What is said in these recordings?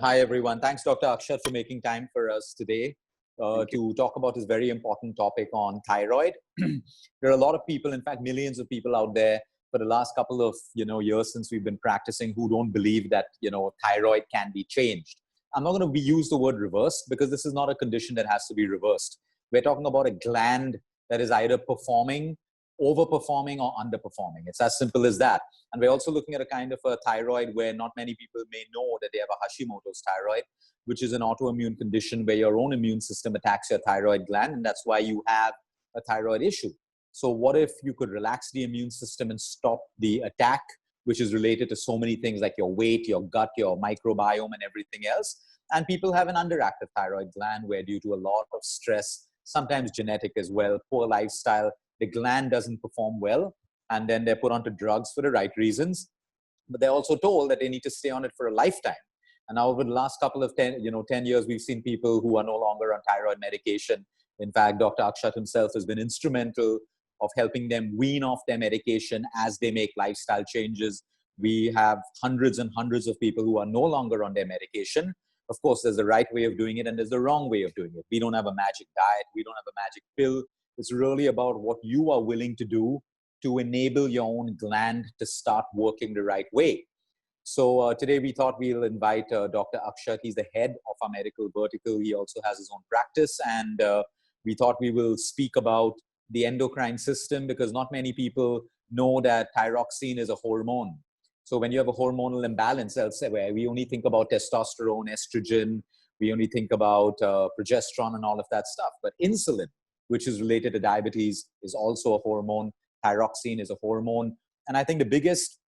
Hi, everyone. Thanks, Dr. Akshat, for making time for us today Thank you. to talk about this very important topic on thyroid. There are a lot of people, in fact, millions of people out there for the last couple of years since we've been practicing who don't believe that thyroid can be changed. I'm not going to use the word reversed because this is not a condition that has to be reversed. We're talking about a gland that is either performing, overperforming, or underperforming. It's as simple as that. And we're also looking at a kind of a thyroid where not many people may know that they have a Hashimoto's thyroid, which is an autoimmune condition where your own immune system attacks your thyroid gland, and that's why you have a thyroid issue. So what if you could relax the immune system and stop the attack, which is related to so many things like your weight, your gut, your microbiome, and everything else? And people have an underactive thyroid gland where, due to a lot of stress, sometimes genetic as well, poor lifestyle, the gland doesn't perform well, and then they're put onto drugs for the right reasons, but they're also told that they need to stay on it for a lifetime. And now over the last couple of 10 years, we've seen people who are no longer on thyroid medication. In fact, Dr. Akshat himself has been instrumental of helping them wean off their medication as they make lifestyle changes. We have hundreds and hundreds of people who are no longer on their medication. Of course, there's the right way of doing it and there's the wrong way of doing it. We don't have a magic diet. We don't have a magic pill. It's really about what you are willing to do to enable your own gland to start working the right way. So today we thought we'll invite Dr. Akshat. He's the head of our medical vertical. He also has his own practice. And we thought we will speak about the endocrine system because not many people know that thyroxine is a hormone. So when you have a hormonal imbalance elsewhere, we only think about testosterone, estrogen, we only think about progesterone and all of that stuff. But insulin, which is related to diabetes, is also a hormone. Thyroxine is a hormone. And I think the biggest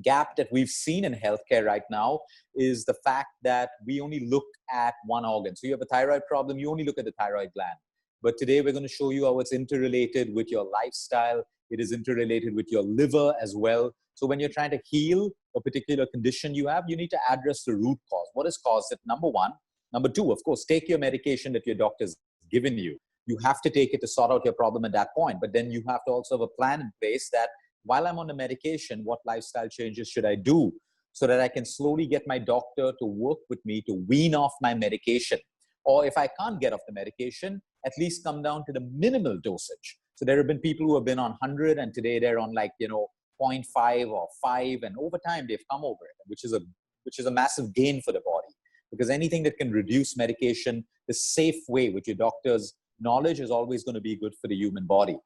gap that we've seen in healthcare right now is the fact that we only look at one organ. So you have a thyroid problem, you only look at the thyroid gland. But today we're going to show you how it's interrelated with your lifestyle. It is interrelated with your liver as well. So when you're trying to heal a particular condition you have, you need to address the root cause. What has caused it? Number one. Number two, of course, take your medication that your doctor's given you. You have to take it to sort out your problem at that point. But then you have to also have a plan in place that while I'm on the medication, what lifestyle changes should I do so that I can slowly get my doctor to work with me to wean off my medication? Or if I can't get off the medication, at least come down to the minimal dosage. So there have been people who have been on 100 and today they're on 0.5 or 5, and over time they've come over it, which is a massive gain for the body. Because anything that can reduce medication the safe way with your doctor's knowledge is always going to be good for the human body.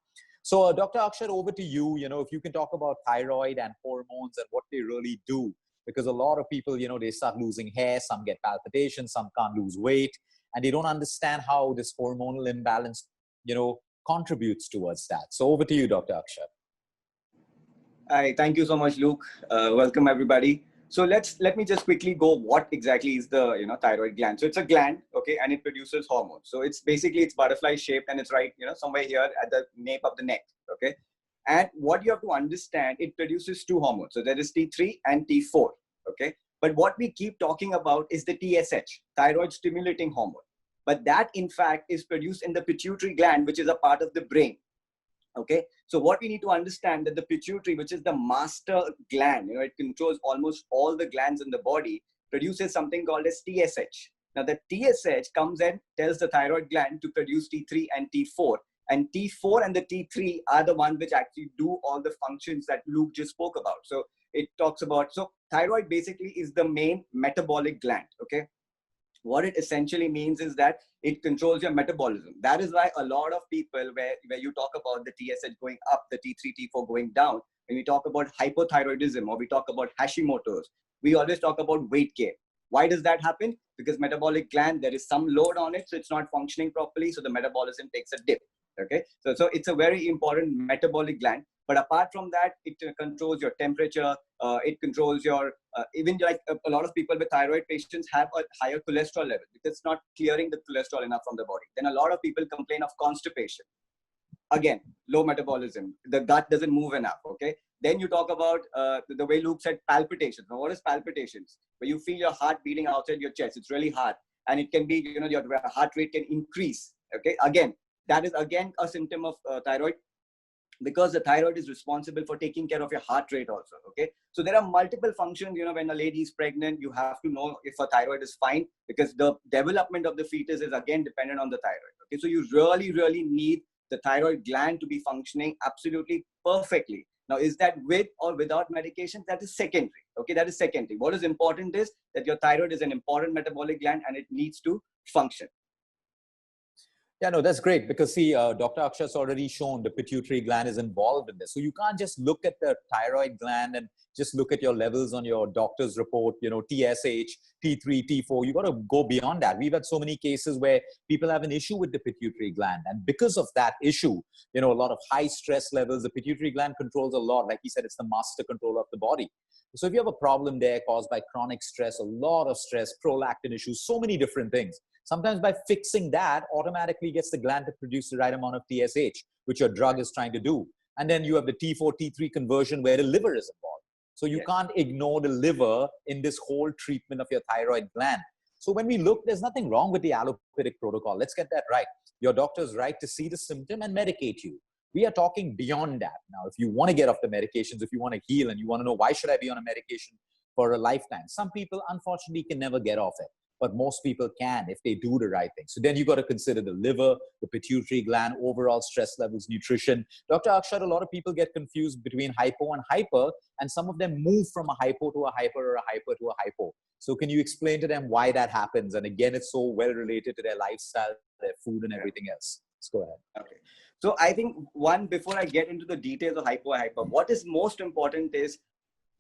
So Dr. Akshat, over to you. If you can talk about thyroid and hormones and what they really do, because a lot of people, they start losing hair, some get palpitations, some can't lose weight, and they don't understand how this hormonal imbalance, contributes towards that. So over to you, Dr. Akshat. Hi, thank you so much, Luke. Welcome everybody. So let me just quickly go what exactly is the thyroid gland. So it's a gland, okay, and it produces hormones. So it's butterfly shaped and it's right somewhere here at the nape of the neck, okay. And what you have to understand, it produces two hormones. So there is T3 and T4, okay. But what we keep talking about is the TSH, thyroid stimulating hormone. But that in fact is produced in the pituitary gland, which is a part of the brain. Okay, so what we need to understand that the pituitary, which is the master gland, it controls almost all the glands in the body, produces something called as TSH. Now the TSH comes and tells the thyroid gland to produce T3 and T4. And T4 and the T3 are the ones which actually do all the functions that Luke just spoke about. So it talks about, so thyroid basically is the main metabolic gland, okay? What it essentially means is that it controls your metabolism. That is why a lot of people, where you talk about the TSH going up, the T3, T4 going down, when we talk about hypothyroidism or we talk about Hashimoto's, we always talk about weight gain. Why does that happen? Because metabolic gland, there is some load on it, so it's not functioning properly, so the metabolism takes a dip. Okay, so it's a very important metabolic gland. But apart from that, it controls your temperature. It controls your, even like a lot of people with thyroid patients have a higher cholesterol level because it's not clearing the cholesterol enough from the body. Then a lot of people complain of constipation. Again, low metabolism. The gut doesn't move enough, okay? Then you talk about the way Luke said palpitations. Now, what is palpitations? Where you feel your heart beating outside your chest. It's really hard. And it can be, your heart rate can increase, okay? Again, that is again a symptom of thyroid because the thyroid is responsible for taking care of your heart rate also. Okay, so there are multiple functions. When a lady is pregnant, you have to know if a thyroid is fine, because the development of the fetus is again dependent on the thyroid. Okay, so you really need the thyroid gland to be functioning absolutely perfectly. Now, is that with or without medication? That is secondary. Okay, that is secondary. What is important is that your thyroid is an important metabolic gland and it needs to function. Yeah, no, that's great, because see, Dr. Akshat's already shown the pituitary gland is involved in this. So you can't just look at the thyroid gland and just look at your levels on your doctor's report, TSH, T3, T4. You got to go beyond that. We've had so many cases where people have an issue with the pituitary gland. And because of that issue, a lot of high stress levels, the pituitary gland controls a lot. Like he said, it's the master controller of the body. So if you have a problem there caused by chronic stress, a lot of stress, prolactin issues, so many different things. Sometimes by fixing that, automatically gets the gland to produce the right amount of TSH, which your drug is trying to do. And then you have the T4, T3 conversion where the liver is involved. So you can't ignore the liver in this whole treatment of your thyroid gland. So when we look, there's nothing wrong with the allopathic protocol. Let's get that right. Your doctor's right to see the symptom and medicate you. We are talking beyond that. Now, if you want to get off the medications, if you want to heal and you want to know, why should I be on a medication for a lifetime? Some people, unfortunately, can never get off it. But most people can if they do the right thing. So then you got to consider the liver, the pituitary gland, overall stress levels, nutrition. Dr. Akshat, a lot of people get confused between hypo and hyper, and some of them move from a hypo to a hyper or a hyper to a hypo. So can you explain to them why that happens? And again, it's so well related to their lifestyle, their food and everything else. Let's go ahead. Okay. So I think before I get into the details of hypo, what is most important is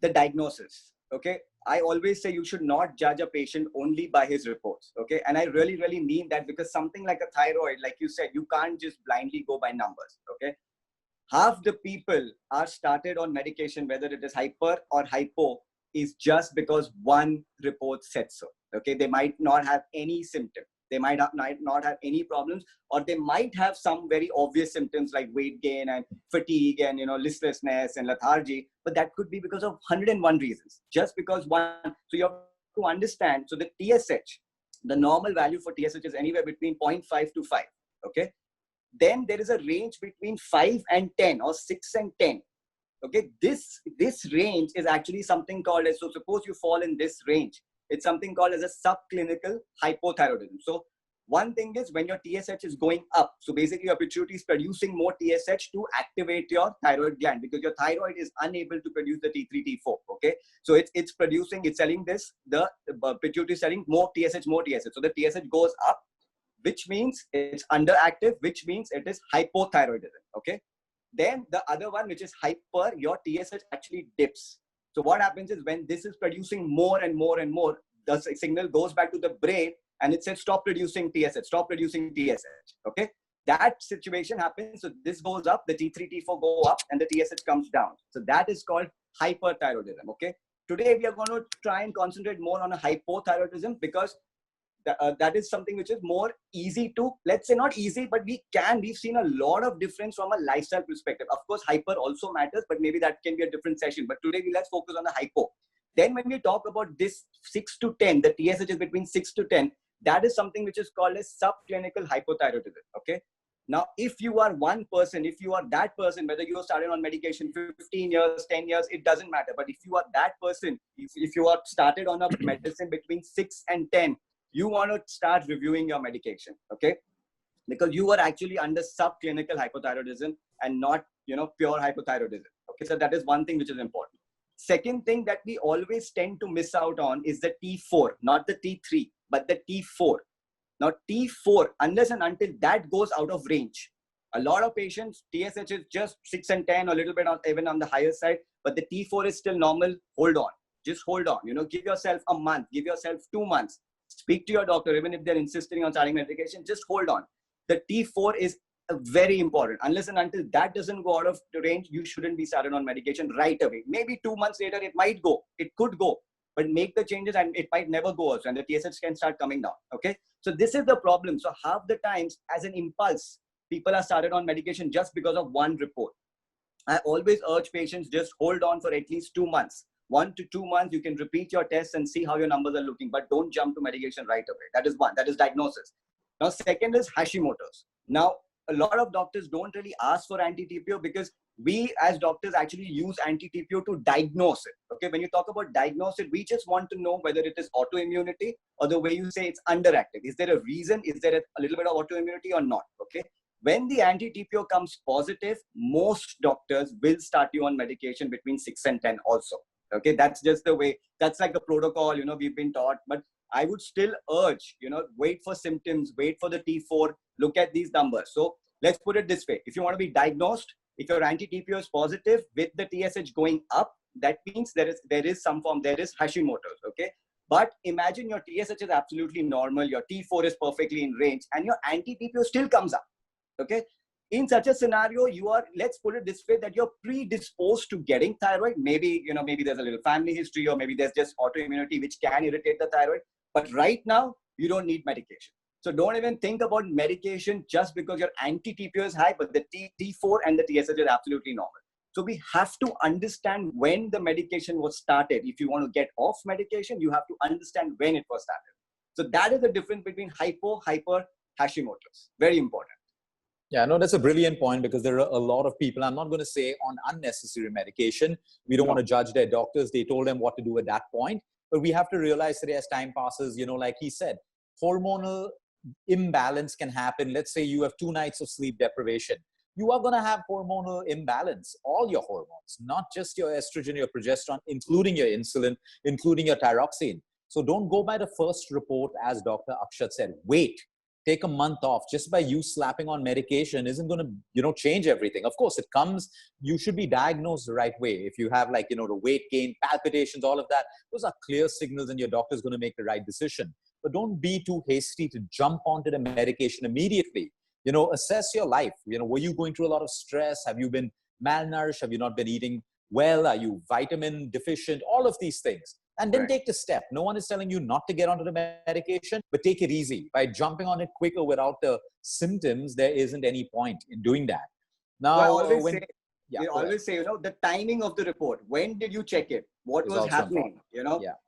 the diagnosis. Okay. I always say you should not judge a patient only by his reports. Okay. And I really mean that, because something like a thyroid, like you said, you can't just blindly go by numbers. Okay. Half the people are started on medication, whether it is hyper or hypo, is just because one report said so. Okay. They might not have any symptom. They might not have any problems, or they might have some very obvious symptoms like weight gain and fatigue and listlessness and lethargy, but that could be because of 101 reasons. Just because one. So you have to understand. So the TSH, the normal value for TSH is anywhere between 0.5 to 5. Okay. Then there is a range between 5 and 10 or 6 and 10. Okay. This range is actually something called as, so suppose you fall in this range, it's something called as a subclinical hypothyroidism. So one thing is when your TSH is going up, so basically your pituitary is producing more TSH to activate your thyroid gland, because your thyroid is unable to produce the T3, T4. Okay. So it's selling this, the pituitary is selling more TSH. So the TSH goes up, which means it's underactive, which means it is hypothyroidism. Okay. Then the other one, which is hyper, your TSH actually dips. So what happens is when this is producing more and more and more, the signal goes back to the brain and it says, stop producing TSH, stop producing TSH. Okay. That situation happens. So this goes up, the T3, T4 go up and the TSH comes down. So that is called hyperthyroidism. Okay. Today we are going to try and concentrate more on a hypothyroidism, because that is something which is more easy to, let's say not easy, but we've seen a lot of difference from a lifestyle perspective. Of course, hyper also matters, but maybe that can be a different session. But today let's focus on the hypo. Then when we talk about this 6 to 10, the TSH is between 6 to 10, that is something which is called as subclinical hypothyroidism. Okay. Now, if you are one person, if you are that person, whether you are started on medication 15 years, 10 years, it doesn't matter. But if you are that person, if you are started on a medicine between 6 and 10, you want to start reviewing your medication, okay? Because you are actually under subclinical hypothyroidism and not, pure hypothyroidism. Okay, so that is one thing which is important. Second thing that we always tend to miss out on is the T4, not the T3, but the T4. Now, T4, unless and until that goes out of range, a lot of patients, TSH is just 6 and 10, or a little bit even on the higher side, but the T4 is still normal. Hold on, just hold on. Give yourself a month, give yourself 2 months. Speak to your doctor, even if they're insisting on starting medication, just hold on. The T4 is very important. Unless and until that doesn't go out of the range, you shouldn't be started on medication right away. Maybe 2 months later, it might go. It could go. But make the changes and it might never go also. And the TSH can start coming down. Okay. So this is the problem. So half the times as an impulse, people are started on medication just because of one report. I always urge patients, just hold on for at least 2 months. 1 to 2 months, you can repeat your tests and see how your numbers are looking, but don't jump to medication right away. That is one. That is diagnosis. Now, second is Hashimoto's. Now, a lot of doctors don't really ask for anti-TPO because we as doctors actually use anti-TPO to diagnose it. Okay, when you talk about diagnose it, we just want to know whether it is autoimmunity or the way you say it's underactive. Is there a reason? Is there a little bit of autoimmunity or not? Okay. When the anti-TPO comes positive, most doctors will start you on medication between 6 and 10 also. Okay, that's just the way, that's like the protocol, we've been taught. But I would still urge, wait for symptoms, wait for the T4, look at these numbers. So let's put it this way. If you want to be diagnosed, if your anti-TPO is positive with the TSH going up, that means there is some form, there is Hashimoto's, okay? But imagine your TSH is absolutely normal, your T4 is perfectly in range, and your anti-TPO still comes up, okay? In such a scenario, you are, let's put it this way, that you're predisposed to getting thyroid. Maybe, maybe there's a little family history, or maybe there's just autoimmunity which can irritate the thyroid. But right now, you don't need medication. So don't even think about medication just because your anti-TPO is high, but the T4 and the TSH is absolutely normal. So we have to understand when the medication was started. If you want to get off medication, you have to understand when it was started. So that is the difference between hypo, hyper, Hashimoto's. Very important. Yeah, no, that's a brilliant point, because there are a lot of people, I'm not going to say on unnecessary medication. We don't want to judge their doctors. They told them what to do at that point. But we have to realize today, as time passes, like he said, hormonal imbalance can happen. Let's say you have 2 nights of sleep deprivation. You are going to have hormonal imbalance, all your hormones, not just your estrogen, your progesterone, including your insulin, including your thyroxine. So don't go by the first report, as Dr. Akshat said. Wait. Take a month off. Just by you slapping on medication isn't going to, change everything. Of course, it comes, you should be diagnosed the right way. If you have the weight gain, palpitations, all of that, those are clear signals, and your doctor is going to make the right decision. But don't be too hasty to jump onto the medication immediately. Assess your life. Were you going through a lot of stress? Have you been malnourished? Have you not been eating well? Are you vitamin deficient? All of these things. And then take the step. No one is telling you not to get onto the medication, but take it easy. By jumping on it quicker without the symptoms, there isn't any point in doing that. Now, I always say, the timing of the report. When did you check it? What was happening?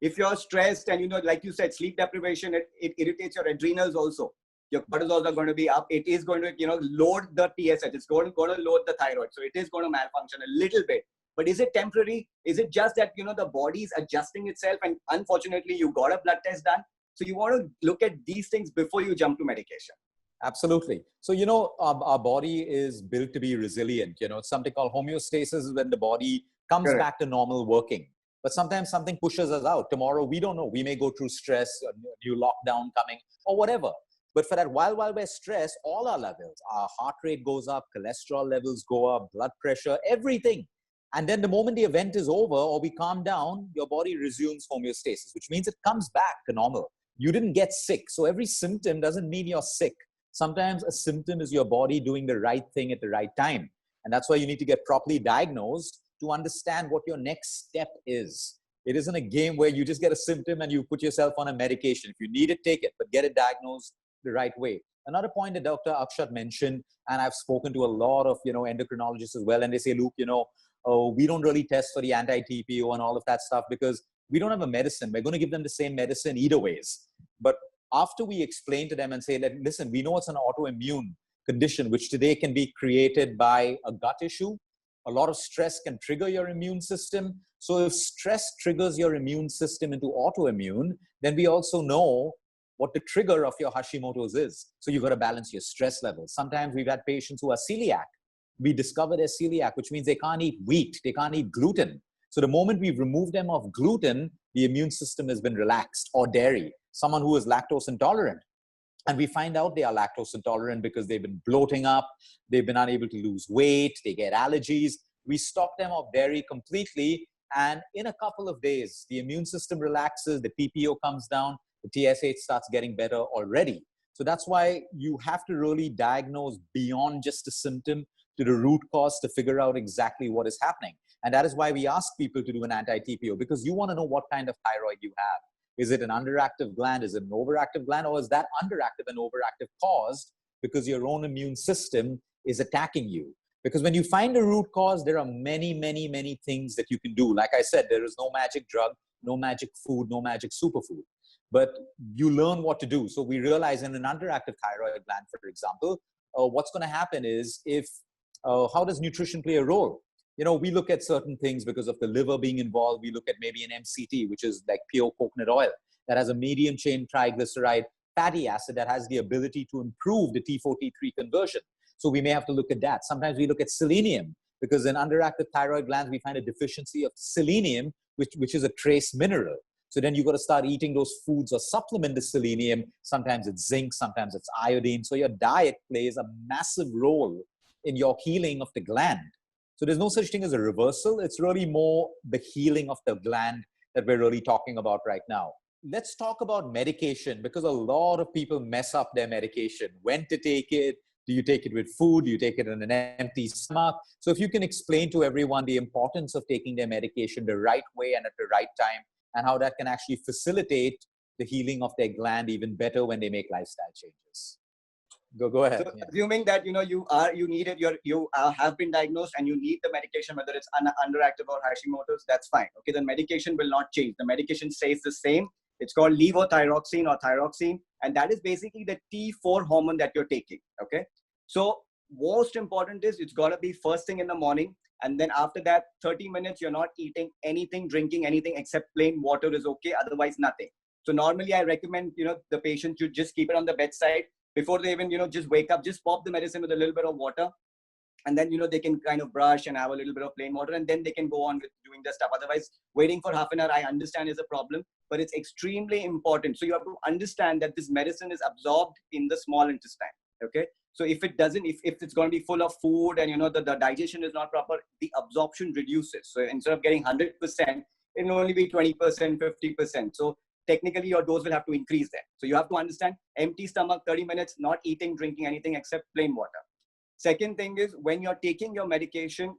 If you're stressed and, like you said, sleep deprivation, it irritates your adrenals also. Your cortisols are going to be up. It is going to, load the TSH. It's going to load the thyroid. So it is going to malfunction a little bit. But is it temporary? Is it just that, the body is adjusting itself, and unfortunately you got a blood test done? So you want to look at these things before you jump to medication. Absolutely. So, our body is built to be resilient. It's something called homeostasis, when the body comes back to normal working. But sometimes something pushes us out. Tomorrow, we don't know. We may go through stress, a new lockdown coming, or whatever. But for that, while we're stressed, all our levels, our heart rate goes up, cholesterol levels go up, blood pressure, everything. And then the moment the event is over, or we calm down, your body resumes homeostasis, which means it comes back to normal. You didn't get sick. So every symptom doesn't mean you're sick. Sometimes a symptom is your body doing the right thing at the right time. And that's why you need to get properly diagnosed to understand what your next step is. It isn't a game where you just get a symptom and you put yourself on a medication. If you need it, take it, but get it diagnosed the right way. Another point that Dr. Akshat mentioned, and I've spoken to a lot of, endocrinologists as well, and they say, Luke, we don't really test for the anti-TPO and all of that stuff because we don't have a medicine. We're going to give them the same medicine either ways. But after we explain to them and say that, listen, we know it's an autoimmune condition, which today can be created by a gut issue. A lot of stress can trigger your immune system. So if stress triggers your immune system into autoimmune, then we also know what the trigger of your Hashimoto's is. So you've got to balance your stress levels. Sometimes we've had patients who are celiac. We discover they're celiac, which means they can't eat wheat, they can't eat gluten. So the moment we've removed them of gluten, the immune system has been relaxed, or dairy, someone who is lactose intolerant. And we find out they are lactose intolerant because they've been bloating up, they've been unable to lose weight, they get allergies. We stop them of dairy completely. And in a couple of days, the immune system relaxes, the TPO comes down, the TSH starts getting better already. So that's why you have to really diagnose beyond just a symptom to the root cause to figure out exactly what is happening. And that is why we ask people to do an anti-TPO, because you want to know what kind of thyroid you have. Is it an underactive gland? Is it an overactive gland? Or is that underactive and overactive caused because your own immune system is attacking you? Because when you find the root cause, there are many, many, many things that you can do. Like I said, there is no magic drug, no magic food, no magic superfood. But you learn what to do. So we realize in an underactive thyroid gland, for example, what's going to happen is if How does nutrition play a role? We look at certain things because of the liver being involved. We look at maybe an MCT, which is like pure coconut oil, that has a medium chain triglyceride fatty acid that has the ability to improve the T4, T3 conversion. So we may have to look at that. Sometimes we look at selenium, because in underactive thyroid glands, we find a deficiency of selenium, which is a trace mineral. So then you got to start eating those foods or supplement the selenium. Sometimes it's zinc, sometimes it's iodine. So your diet plays a massive role in your healing of the gland. So there's no such thing as a reversal. It's really more the healing of the gland that we're really talking about right now. Let's talk about medication, because a lot of people mess up their medication. When to take it? Do you take it with food? Do you take it in an empty stomach? So if you can explain to everyone the importance of taking their medication the right way and at the right time, and how that can actually facilitate the healing of their gland even better when they make lifestyle changes. Go ahead. So assuming that you have been diagnosed and you need the medication, whether it's underactive or Hashimoto's, that's fine. Okay, the medication will not change. The medication stays the same. It's called levothyroxine or thyroxine, and that is basically the T4 hormone that you're taking. Okay, so most important is it's got to be first thing in the morning, and then after that 30 minutes you're not eating anything, drinking anything except plain water is okay, otherwise nothing. So normally I recommend the patient to just keep it on the bedside before they even just wake up. Just pop the medicine with a little bit of water, and then they can kind of brush and have a little bit of plain water, and then they can go on with doing their stuff. Otherwise, waiting for half an hour, I understand, is a problem, but it's extremely important. So you have to understand that this medicine is absorbed in the small intestine. Okay, so if it doesn't, if it's going to be full of food and the digestion is not proper, the absorption reduces. So instead of getting 100%, it will only be 20%, 50%. So technically your dose will have to increase there. So you have to understand, empty stomach, 30 minutes, not eating, drinking anything except plain water. Second thing is, when you're taking your medication,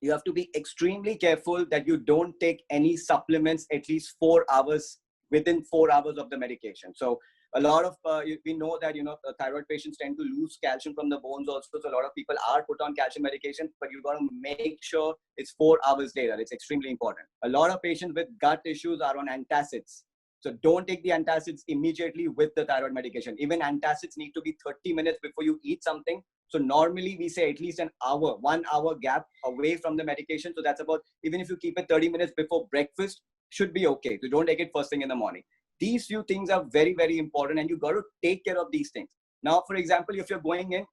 you have to be extremely careful that you don't take any supplements at least 4 hours, within 4 hours of the medication. So a lot of, we know that, thyroid patients tend to lose calcium from the bones also. So a lot of people are put on calcium medication, but you got to make sure it's 4 hours later. It's extremely important. A lot of patients with gut issues are on antacids. So don't take the antacids immediately with the thyroid medication. Even antacids need to be 30 minutes before you eat something. So normally we say at least an hour, 1 hour gap away from the medication. So that's about, even if you keep it 30 minutes before breakfast, should be okay. So don't take it first thing in the morning. These few things are very, very important, and you got to take care of these things. Now, for example, if you're going in,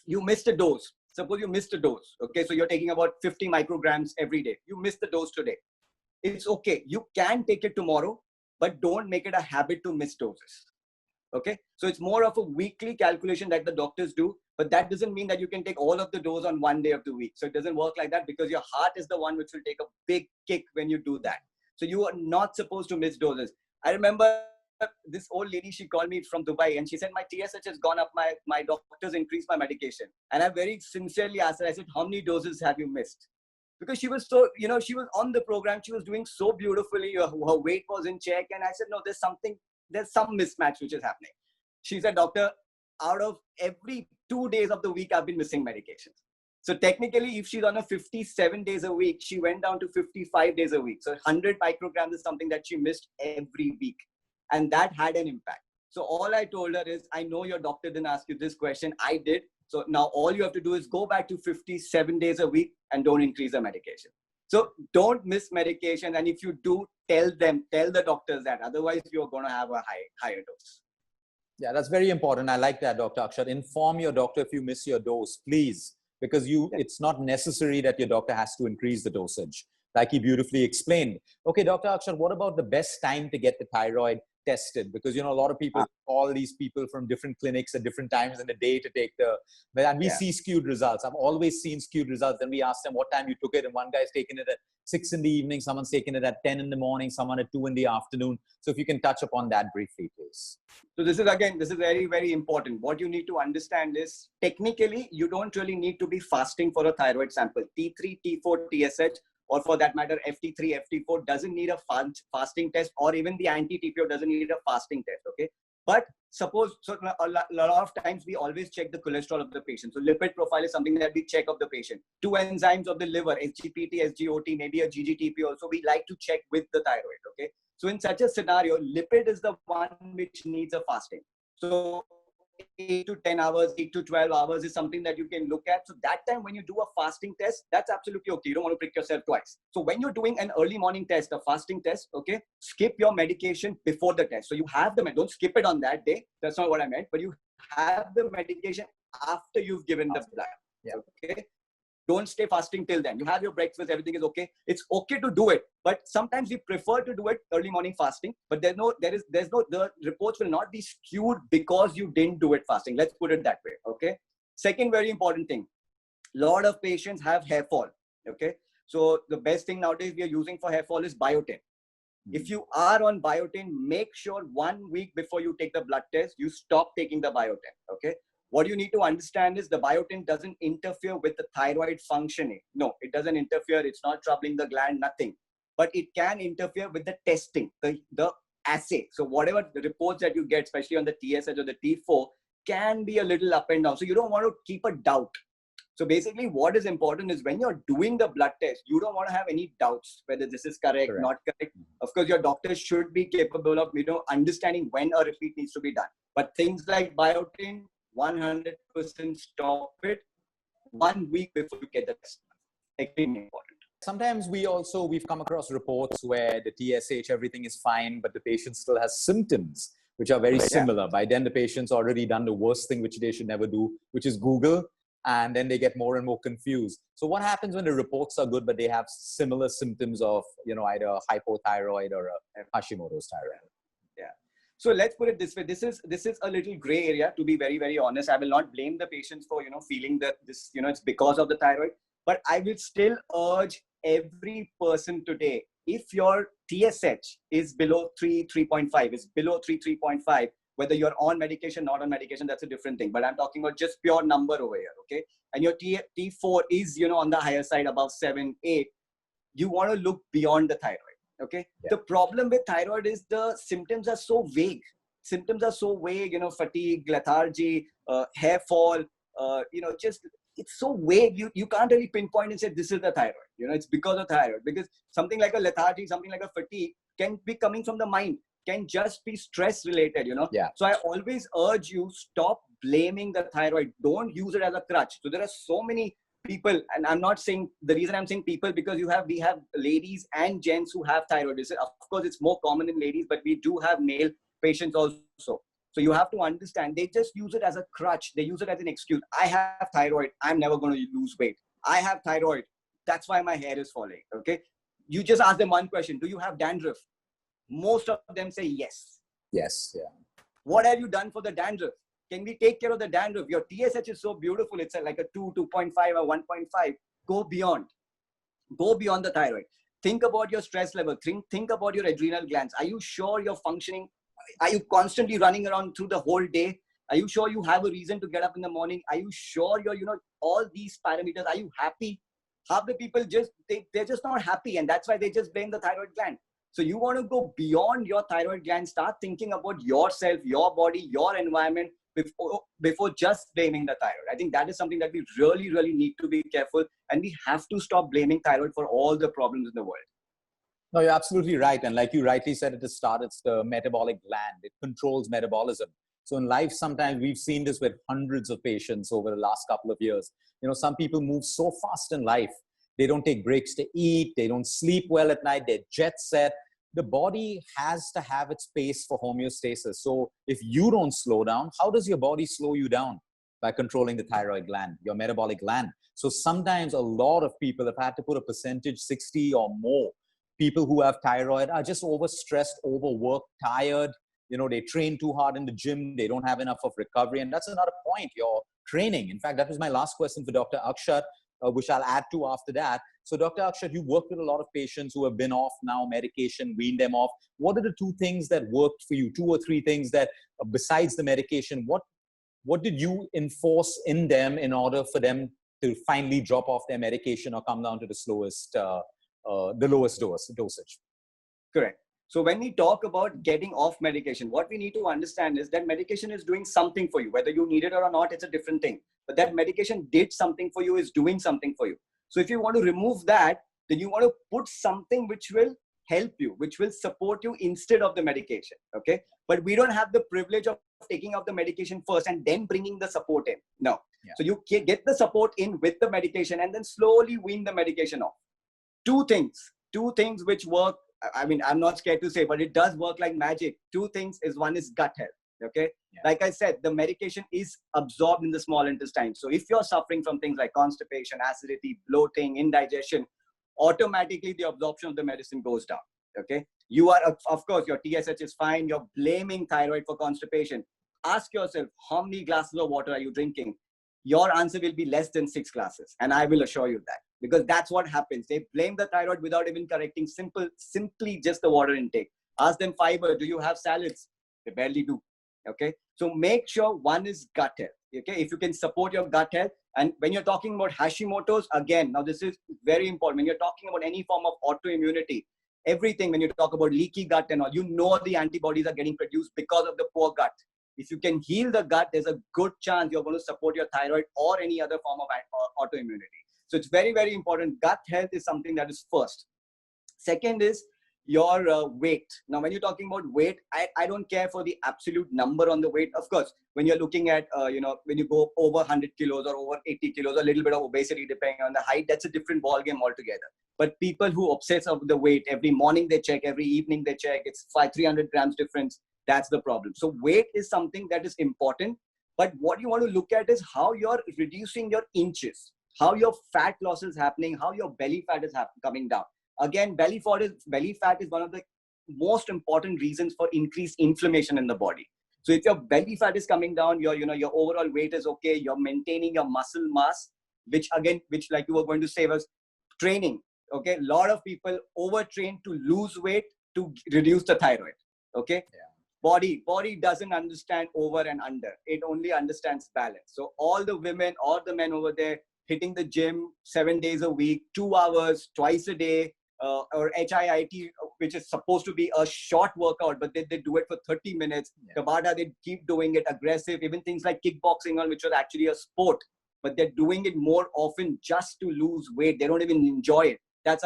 you missed a dose. Suppose you missed a dose. Okay, so you're taking about 50 micrograms every day. You missed the dose today. It's okay. You can take it tomorrow, but don't make it a habit to miss doses. Okay, so it's more of a weekly calculation that the doctors do, but that doesn't mean that you can take all of the dose on one day of the week. So it doesn't work like that, because your heart is the one which will take a big kick when you do that. So you are not supposed to miss doses. I remember this old lady, she called me from Dubai and she said, my TSH has gone up, my doctors increased my medication. And I very sincerely asked her, I said, how many doses have you missed? Because she was so, she was on the program, she was doing so beautifully, her weight was in check. And I said, no, there's some mismatch which is happening. She said, doctor, out of every 2 days of the week, I've been missing medications. So technically, if she's on a 57 days a week, she went down to 55 days a week. So 100 micrograms is something that she missed every week. And that had an impact. So all I told her is, I know your doctor didn't ask you this question. I did. So now all you have to do is go back to 57 days a week and don't increase the medication. So don't miss medication. And if you do, tell the doctors that. Otherwise, you're going to have a higher dose. Yeah, that's very important. I like that, Dr. Akshat. Inform your doctor if you miss your dose, please. Because it's not necessary that your doctor has to increase the dosage, like he beautifully explained. Okay, Dr. Akshat, what about the best time to get the thyroid tested? Because, a lot of people call these people from different clinics at different times in the day to take and we see skewed results. I've always seen skewed results. And we ask them what time you took it. And one guy's taken it at 6 in the evening. Someone's taken it at 10 in the morning, someone at 2 in the afternoon. So if you can touch upon that briefly, please. So this is very, very important. What you need to understand is, technically, you don't really need to be fasting for a thyroid sample. T3, T4, TSH, or for that matter, FT3, FT4 doesn't need a fasting test, or even the anti-TPO doesn't need a fasting test, okay? But suppose, so a lot of times we always check the cholesterol of the patient. So lipid profile is something that we check of the patient. 2 enzymes of the liver, SGPT, SGOT, maybe a GGTP also, we like to check with the thyroid, okay? So in such a scenario, lipid is the one which needs a fasting. So 8 to 10 hours, 8 to 12 hours is something that you can look at. So that time when you do a fasting test, that's absolutely okay. You don't want to prick yourself twice. So when you're doing an early morning test, a fasting test, okay, skip your medication before the test. So you have the, don't skip it on that day. That's not what I meant, but you have the medication after you've given the blood. Yeah. Okay. Don't stay fasting till then. You have your breakfast, everything is okay. It's okay to do it, but sometimes we prefer to do it early morning fasting. But the reports will not be skewed because you didn't do it fasting. Let's put it that way. Okay. Second very important thing. A lot of patients have hair fall. Okay. So the best thing nowadays we are using for hair fall is biotin. If you are on biotin, make sure 1 week before you take the blood test, you stop taking the biotin. Okay. What you need to understand is the biotin doesn't interfere with the thyroid functioning. No, it doesn't interfere. It's not troubling the gland, nothing. But it can interfere with the testing, the assay. So whatever the reports that you get, especially on the TSH or the T4, can be a little up and down. So you don't want to keep a doubt. So basically what is important is when you're doing the blood test, you don't want to have any doubts whether this is correct, not correct. Of course, your doctor should be capable of, understanding when a repeat needs to be done. But things like biotin, 100% stop it 1 week before you get the test. Extremely important. Sometimes we've come across reports where the TSH, everything is fine, but the patient still has symptoms which are very similar. By then the patient's already done the worst thing which they should never do, which is Google, and then they get more and more confused. So what happens when the reports are good, but they have similar symptoms of, either hypothyroid or a Hashimoto's thyroid? Yeah. So let's put it this way. This is a little gray area, to be very, very honest. I will not blame the patients for, feeling that this, it's because of the thyroid, but I will still urge every person today, if your TSH is below 3.5, is below 3.5, whether you're on medication, not on medication, that's a different thing. But I'm talking about just pure number over here, okay? And your T4 is, on the higher side, above 7, 8. You want to look beyond the thyroid, okay? Yeah. The problem with thyroid is the symptoms are so vague. Symptoms are so vague, fatigue, lethargy, hair fall, it's so vague. You can't really pinpoint and say this is the thyroid. It's because of thyroid. Because something like a lethargy, something like a fatigue can be coming from the mind, can just be stress related, Yeah. So I always urge you, stop blaming the thyroid. Don't use it as a crutch. So there are so many people, and I'm not saying, the reason I'm saying people, because we have ladies and gents who have thyroid. Of course, it's more common in ladies, but we do have male patients also. So you have to understand, they just use it as a crutch. They use it as an excuse. I have thyroid. I'm never going to lose weight. I have thyroid. That's why my hair is falling. Okay. You just ask them one question. Do you have dandruff? Most of them say yes. Yes. Yeah. What have you done for the dandruff? Can we take care of the dandruff? Your TSH is so beautiful. It's like a 2, 2.5 or 1.5. Go beyond. Go beyond the thyroid. Think about your stress level. Think about your adrenal glands. Are you sure you're functioning? Are you constantly running around through the whole day? Are you sure you have a reason to get up in the morning? Are you sure you're, all these parameters? Are you happy? Half the people they're just not happy, and that's why they just blame the thyroid gland. So you want to go beyond your thyroid gland. Start thinking about yourself, your body, your environment before just blaming the thyroid. I think that is something that we really, really need to be careful, and we have to stop blaming thyroid for all the problems in the world. No, you're absolutely right. And like you rightly said at the start, it's the metabolic gland. It controls metabolism. So in life, sometimes we've seen this with hundreds of patients over the last couple of years. Some people move so fast in life. They don't take breaks to eat. They don't sleep well at night. They're jet set. The body has to have its pace for homeostasis. So if you don't slow down, how does your body slow you down? By controlling the thyroid gland, your metabolic gland. So sometimes a lot of people have had to put a percentage, 60 or more. People who have thyroid are just overstressed, overworked, tired. They train too hard in the gym. They don't have enough of recovery. And that's another point, your training. In fact, that was my last question for Dr. Akshat, which I'll add to after that. So Dr. Akshat, you worked with a lot of patients who have been off now medication, weaned them off. What are the 2 things that worked for you? 2 or 3 things that, besides the medication, what did you enforce in them in order for them to finally drop off their medication or come down to the lowest dosage? Correct. So when we talk about getting off medication, what we need to understand is that medication is doing something for you. Whether you need it or not, it's a different thing. But that medication did something for you, is doing something for you. So if you want to remove that, then you want to put something which will help you, which will support you instead of the medication. Okay. But we don't have the privilege of taking out the medication first and then bringing the support in. No. Yeah. So you get the support in with the medication and then slowly wean the medication off. Two things which work. I mean, I'm not scared to say, but it does work like magic. Two things is, one is gut health. Okay. Yeah. Like I said, the medication is absorbed in the small intestine. So if you're suffering from things like constipation, acidity, bloating, indigestion, automatically the absorption of the medicine goes down. Okay. You are, of course, your TSH is fine. You're blaming thyroid for constipation. Ask yourself, how many glasses of water are you drinking? Your answer will be less than 6 glasses. And I will assure you that, because that's what happens. They blame the thyroid without even correcting simply just the water intake. Ask them fiber. Do you have salads? They barely do. Okay. So make sure one is gut health. Okay. If you can support your gut health. And when you're talking about Hashimoto's, again, now this is very important. When you're talking about any form of autoimmunity, everything, when you talk about leaky gut and all, you know the antibodies are getting produced because of the poor gut. If you can heal the gut, there's a good chance you're going to support your thyroid or any other form of autoimmunity. So it's very, very important. Gut health is something that is first. Second is your weight. Now, when you're talking about weight, I don't care for the absolute number on the weight. Of course, when you're looking at, when you go over 100 kilos or over 80 kilos, a little bit of obesity depending on the height, that's a different ballgame altogether. But people who obsess over the weight, every morning they check, every evening they check, it's 300 grams difference. That's the problem. So weight is something that is important. But what you want to look at is how you're reducing your inches, how your fat loss is happening, how your belly fat is coming down. Again, belly fat is one of the most important reasons for increased inflammation in the body. So if your belly fat is coming down, your overall weight is okay, you're maintaining your muscle mass, which like you were going to say was training. Okay. A lot of people overtrain to lose weight to reduce the thyroid. Okay. Yeah. Body doesn't understand over and under. It only understands balance. So all the women or the men over there hitting the gym 7 days a week, 2 hours, twice a day, or HIIT, which is supposed to be a short workout, but they do it for 30 minutes. Yeah. Tabata, they keep doing it aggressive. Even things like kickboxing, which was actually a sport, but they're doing it more often just to lose weight. They don't even enjoy it. That's,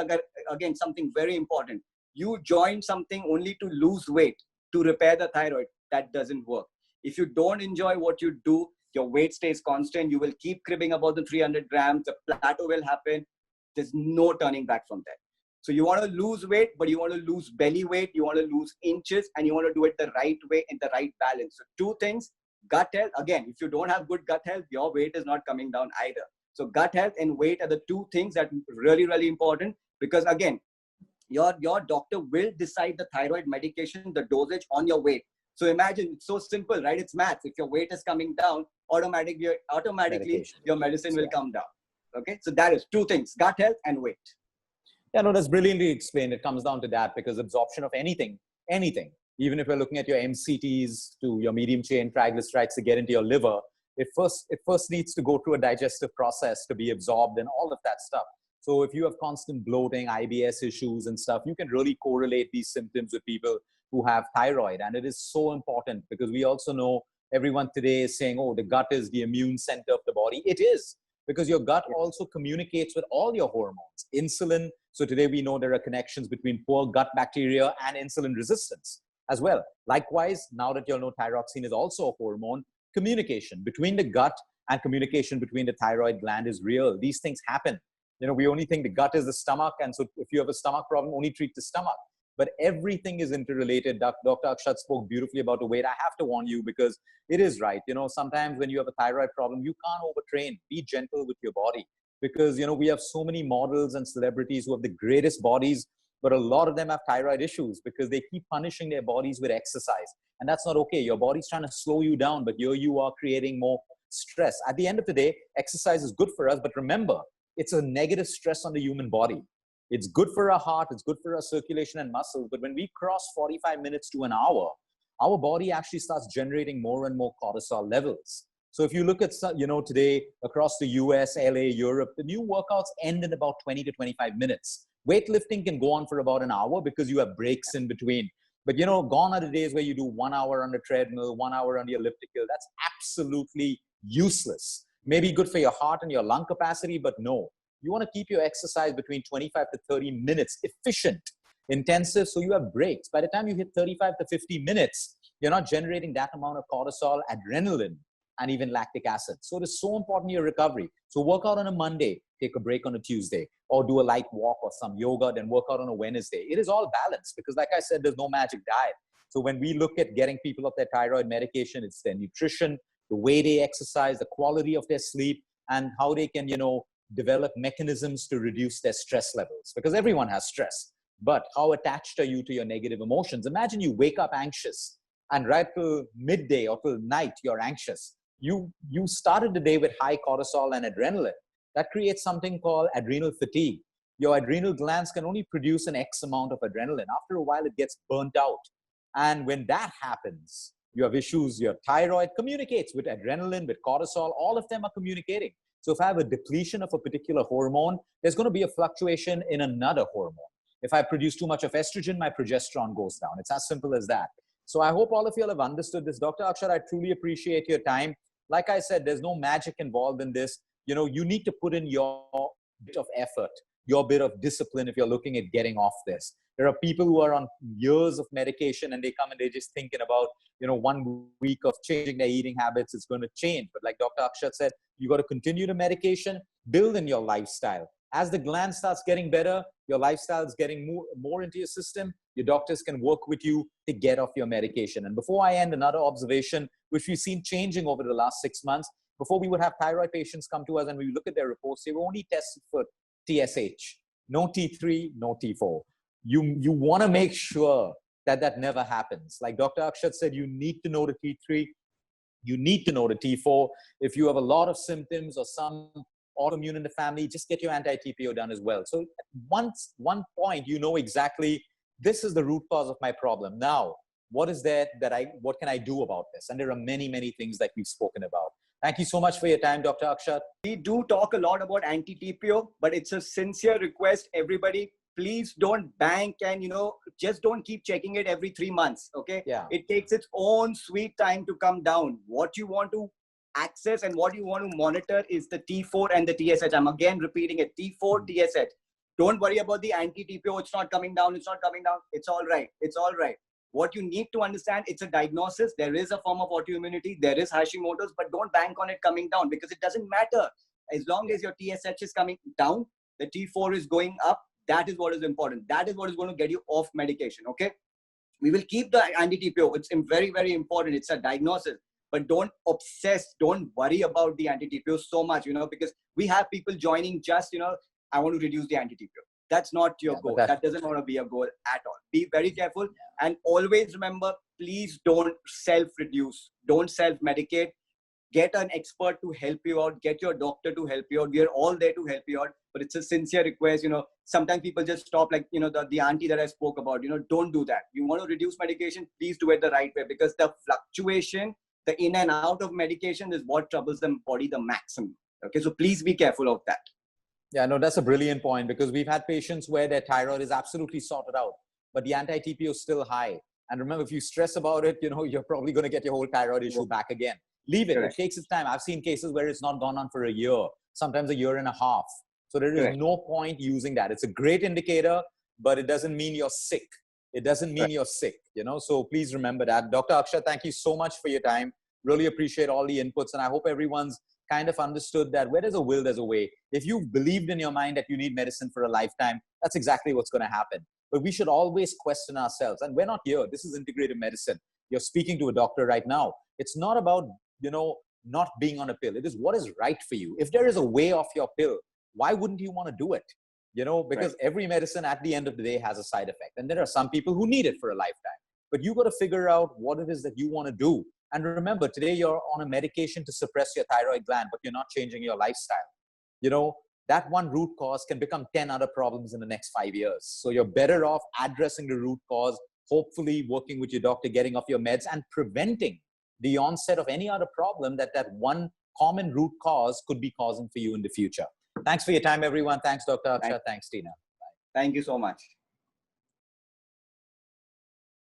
again, something very important. You join something only to lose weight, to repair the thyroid. That doesn't work. If you don't enjoy what you do, your weight stays constant. You will keep cribbing about the 300 grams. The plateau will happen. There's no turning back from that. So you want to lose weight, but you want to lose belly weight. You want to lose inches, and you want to do it the right way in the right balance. So 2 things, gut health. Again, if you don't have good gut health, your weight is not coming down either. So gut health and weight are the 2 things that are really, really important, because again, your doctor will decide the thyroid medication, the dosage on your weight. So imagine, it's so simple, right? It's maths. If your weight is coming down, automatically your medicine will come down. Okay. So that is 2 things, gut health and weight. Yeah, no, that's brilliantly explained. It comes down to that, because absorption of anything, even if you're looking at your MCTs to your medium chain triglycerides to get into your liver, it first needs to go through a digestive process to be absorbed and all of that stuff. So if you have constant bloating, IBS issues and stuff, you can really correlate these symptoms with people who have thyroid. And it is so important, because we also know everyone today is saying, oh, the gut is the immune center of the body. It is, because your gut also communicates with all your hormones, insulin. So today we know there are connections between poor gut bacteria and insulin resistance as well. Likewise, now that you'll know thyroxine is also a hormone, communication between the gut and communication between the thyroid gland is real. These things happen. We only think the gut is the stomach. And so if you have a stomach problem, only treat the stomach. But everything is interrelated. Dr. Akshat spoke beautifully about the weight. I have to warn you, because it is right. Sometimes when you have a thyroid problem, you can't overtrain. Be gentle with your body, because, we have so many models and celebrities who have the greatest bodies, but a lot of them have thyroid issues because they keep punishing their bodies with exercise. And that's not okay. Your body's trying to slow you down, but here you are creating more stress. At the end of the day, exercise is good for us, but remember, it's a negative stress on the human body. It's good for our heart, it's good for our circulation and muscles, but when we cross 45 minutes to an hour, our body actually starts generating more and more cortisol levels. So if you look at, today across the US, LA, Europe, the new workouts end in about 20 to 25 minutes. Weightlifting can go on for about an hour because you have breaks in between. But, gone are the days where you do 1 hour on the treadmill, 1 hour on the elliptical. That's absolutely useless. Maybe good for your heart and your lung capacity, but no. You want to keep your exercise between 25 to 30 minutes efficient. intensive, so you have breaks. By the time you hit 35 to 50 minutes, you're not generating that amount of cortisol, adrenaline, and even lactic acid. So it is so important your recovery. So work out on a Monday, take a break on a Tuesday, or do a light walk or some yoga, then work out on a Wednesday. It is all balanced because, like I said, there's no magic diet. So when we look at getting people off their thyroid medication, it's their nutrition, the way they exercise, the quality of their sleep, and how they can, develop mechanisms to reduce their stress levels. Because everyone has stress, but how attached are you to your negative emotions? Imagine you wake up anxious, and right till midday or till night, you're anxious. You started the day with high cortisol and adrenaline. That creates something called adrenal fatigue. Your adrenal glands can only produce an X amount of adrenaline. After a while, it gets burnt out. And when that happens, you have issues. Your thyroid communicates with adrenaline, with cortisol. All of them are communicating. So if I have a depletion of a particular hormone, there's going to be a fluctuation in another hormone. If I produce too much of estrogen, my progesterone goes down. It's as simple as that. So I hope all of you all have understood this. Dr. Akshat, I truly appreciate your time. Like I said, there's no magic involved in this. You need to put in your bit of effort, your bit of discipline if you're looking at getting off this. There are people who are on years of medication and they come and they're just thinking about, 1 week of changing their eating habits, it's going to change. But like Dr. Akshat said, you got to continue the medication, build in your lifestyle. As the gland starts getting better, your lifestyle is getting more into your system. Your doctors can work with you to get off your medication. And before I end, another observation, which we've seen changing over the last 6 months, before we would have thyroid patients come to us and we look at their reports, they were only tested for TSH, no T3, no T4. You want to make sure that never happens. Like Dr. Akshat said, you need to know the T3, you need to know the T4. If you have a lot of symptoms or some autoimmune in the family, just get your anti-TPO done as well. So at one point, exactly, this is the root cause of my problem. Now, what can I do about this? And there are many, many things that we've spoken about. Thank you so much for your time, Dr. Akshat. We do talk a lot about anti-TPO, but it's a sincere request. Everybody, please don't bank and, just don't keep checking it every 3 months. Okay. Yeah. It takes its own sweet time to come down. What you want to access and what you want to monitor is the T4 and the TSH. I'm again repeating it, T4, TSH. Don't worry about the anti-TPO. It's not coming down. It's not coming down. It's all right. It's all right. What you need to understand, it's a diagnosis. There is a form of autoimmunity. There is Hashimoto's, but don't bank on it coming down because it doesn't matter. As long as your TSH is coming down, the T4 is going up. That is what is important. That is what is going to get you off medication. Okay. We will keep the anti-TPO. It's very, very important. It's a diagnosis, but don't obsess. Don't worry about the anti-TPO so much, because we have people joining just, I want to reduce the anti-TPO. That's not your goal. That doesn't want to be a goal at all. Be very careful and always remember, please don't self-reduce. Don't self-medicate. Get an expert to help you out. Get your doctor to help you out. We are all there to help you out. But it's a sincere request. Sometimes people just stop like, the auntie that I spoke about. Don't do that. You want to reduce medication, please do it the right way because the fluctuation, the in and out of medication is what troubles the body the maximum. Okay, so please be careful of that. Yeah, no, that's a brilliant point because we've had patients where their thyroid is absolutely sorted out, but the anti-TPO is still high. And remember, if you stress about it, you're probably going to get your whole thyroid issue back again. Leave it. Correct. It takes its time. I've seen cases where it's not gone on for a year, sometimes a year and a half. So there is no point using that. It's a great indicator, but it doesn't mean you're sick. It doesn't mean you're sick, So please remember that. Dr. Akshat, thank you so much for your time. Really appreciate all the inputs. And I hope everyone's kind of understood that where there's a will, there's a way. If you've believed in your mind that you need medicine for a lifetime, that's exactly what's going to happen. But we should always question ourselves. And we're not here. This is integrative medicine. You're speaking to a doctor right now. It's not about, not being on a pill. It is what is right for you. If there is a way off your pill, why wouldn't you want to do it? Because every medicine at the end of the day has a side effect. And there are some people who need it for a lifetime. But you got to figure out what it is that you want to do. And remember, today you're on a medication to suppress your thyroid gland, but you're not changing your lifestyle. That one root cause can become 10 other problems in the next 5 years. So you're better off addressing the root cause, hopefully working with your doctor, getting off your meds and preventing the onset of any other problem that one common root cause could be causing for you in the future. Thanks for your time, everyone. Thanks, Dr. Akshat. Thanks, Tina. Bye. Thank you so much.